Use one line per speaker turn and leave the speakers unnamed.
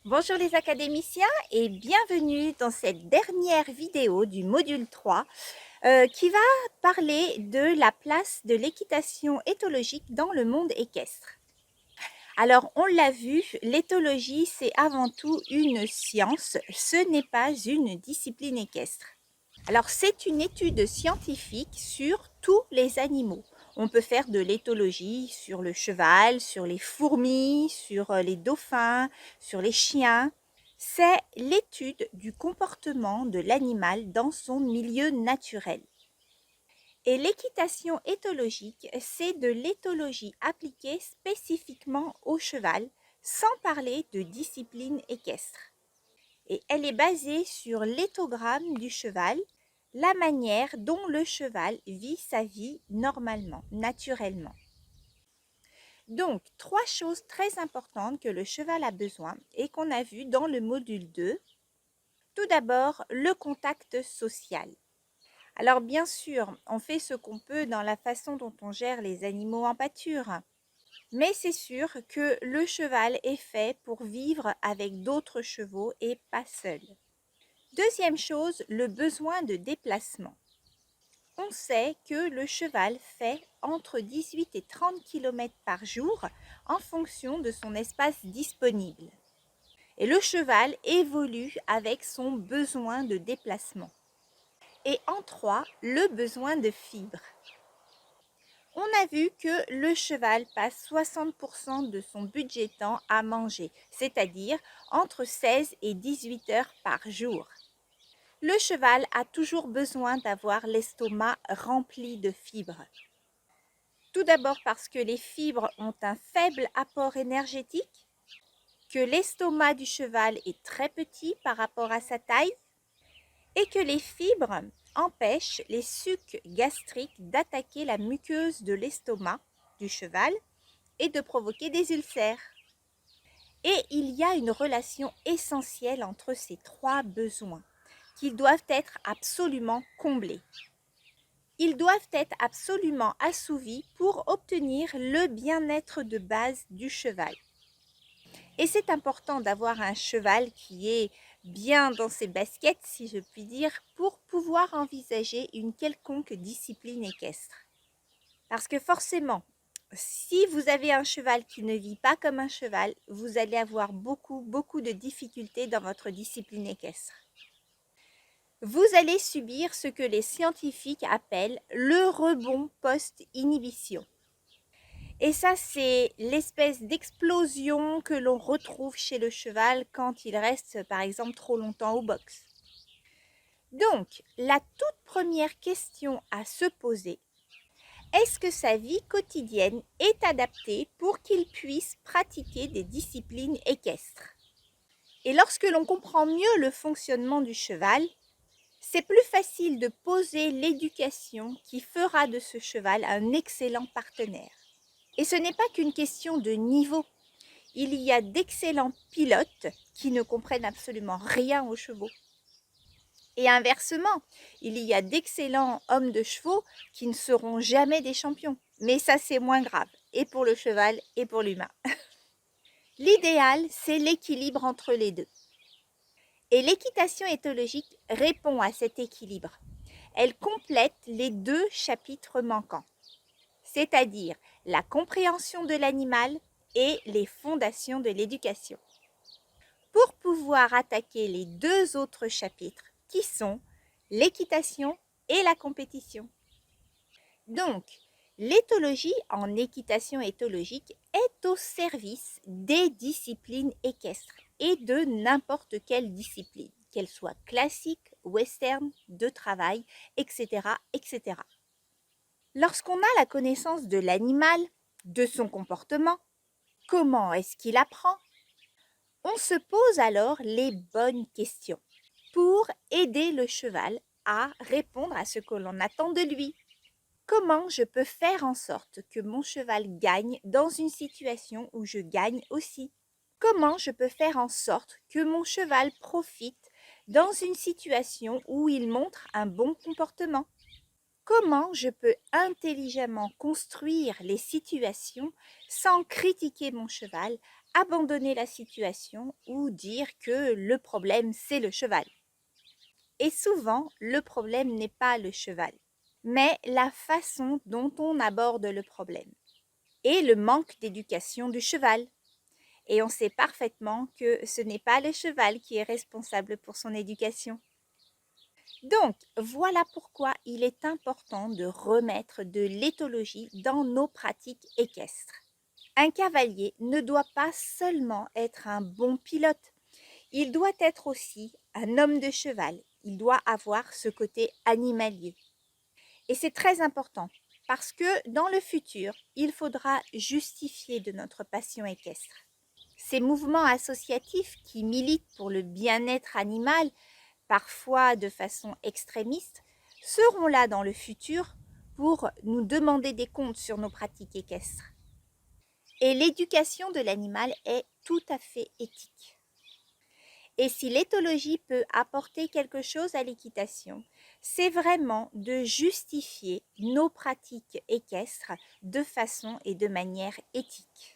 Bonjour les académiciens et bienvenue dans cette dernière vidéo du module 3 qui va parler de la place de l'équitation éthologique dans le monde équestre. Alors on l'a vu, l'éthologie c'est avant tout une science, ce n'est pas une discipline équestre. Alors c'est une étude scientifique sur tous les animaux. On peut faire de l'éthologie sur le cheval, sur les fourmis, sur les dauphins, sur les chiens. C'est l'étude du comportement de l'animal dans son milieu naturel. Et l'équitation éthologique, c'est de l'éthologie appliquée spécifiquement au cheval, sans parler de discipline équestre. Et elle est basée sur l'éthogramme du cheval, la manière dont le cheval vit sa vie normalement, naturellement. Donc, trois choses très importantes que le cheval a besoin et qu'on a vu dans le module 2. Tout d'abord, le contact social. Alors bien sûr, on fait ce qu'on peut dans la façon dont on gère les animaux en pâture. Mais c'est sûr que le cheval est fait pour vivre avec d'autres chevaux et pas seul. Deuxième chose, le besoin de déplacement. On sait que le cheval fait entre 18 et 30 km par jour en fonction de son espace disponible. Et le cheval évolue avec son besoin de déplacement. Et en 3, le besoin de fibres. On a vu que le cheval passe 60% de son budget temps à manger, c'est-à-dire entre 16 et 18 heures par jour. Le cheval a toujours besoin d'avoir l'estomac rempli de fibres. Tout d'abord parce que les fibres ont un faible apport énergétique, que l'estomac du cheval est très petit par rapport à sa taille et que les fibres empêchent les sucs gastriques d'attaquer la muqueuse de l'estomac du cheval et de provoquer des ulcères. Et il y a une relation essentielle entre ces trois besoins qui doivent être absolument comblés. Ils doivent être absolument assouvis pour obtenir le bien-être de base du cheval. Et c'est important d'avoir un cheval qui est bien dans ses baskets, si je puis dire, pour pouvoir envisager une quelconque discipline équestre. Parce que forcément, si vous avez un cheval qui ne vit pas comme un cheval, vous allez avoir beaucoup de difficultés dans votre discipline équestre. Vous allez subir ce que les scientifiques appellent le rebond post-inhibition. Et ça, c'est l'espèce d'explosion que l'on retrouve chez le cheval quand il reste, par exemple, trop longtemps au box. Donc, la toute première question à se poser, est-ce que sa vie quotidienne est adaptée pour qu'il puisse pratiquer des disciplines équestres? Et lorsque l'on comprend mieux le fonctionnement du cheval, c'est plus facile de poser l'éducation qui fera de ce cheval un excellent partenaire. Et ce n'est pas qu'une question de niveau. Il y a d'excellents pilotes qui ne comprennent absolument rien aux chevaux. Et inversement, il y a d'excellents hommes de chevaux qui ne seront jamais des champions. Mais ça, c'est moins grave, et pour le cheval et pour l'humain. L'idéal, c'est l'équilibre entre les deux. Et l'équitation éthologique répond à cet équilibre. Elle complète les deux chapitres manquants, c'est-à-dire la compréhension de l'animal et les fondations de l'éducation, pour pouvoir attaquer les deux autres chapitres qui sont l'équitation et la compétition. Donc, l'éthologie en équitation éthologique est au service des disciplines équestres et de n'importe quelle discipline, qu'elle soit classique, western, de travail, etc., etc. Lorsqu'on a la connaissance de l'animal, de son comportement, comment est-ce qu'il apprend, on se pose alors les bonnes questions pour aider le cheval à répondre à ce que l'on attend de lui. Comment je peux faire en sorte que mon cheval gagne dans une situation où je gagne aussi? Comment je peux faire en sorte que mon cheval profite dans une situation où il montre un bon comportement? Comment je peux intelligemment construire les situations sans critiquer mon cheval abandonner la situation ou dire que le problème c'est le cheval. Et souvent, le problème n'est pas le cheval, mais la façon dont on aborde le problème et le manque d'éducation du cheval. Et on sait parfaitement que ce n'est pas le cheval qui est responsable pour son éducation. Donc, voilà pourquoi il est important de remettre de l'éthologie dans nos pratiques équestres. Un cavalier ne doit pas seulement être un bon pilote, il doit être aussi un homme de cheval, il doit avoir ce côté animalier. Et c'est très important parce que dans le futur, il faudra justifier de notre passion équestre. Ces mouvements associatifs qui militent pour le bien-être animal, parfois de façon extrémiste, seront là dans le futur pour nous demander des comptes sur nos pratiques équestres. Et l'éducation de l'animal est tout à fait éthique. Et si l'éthologie peut apporter quelque chose à l'équitation, c'est vraiment de justifier nos pratiques équestres de façon et de manière éthique.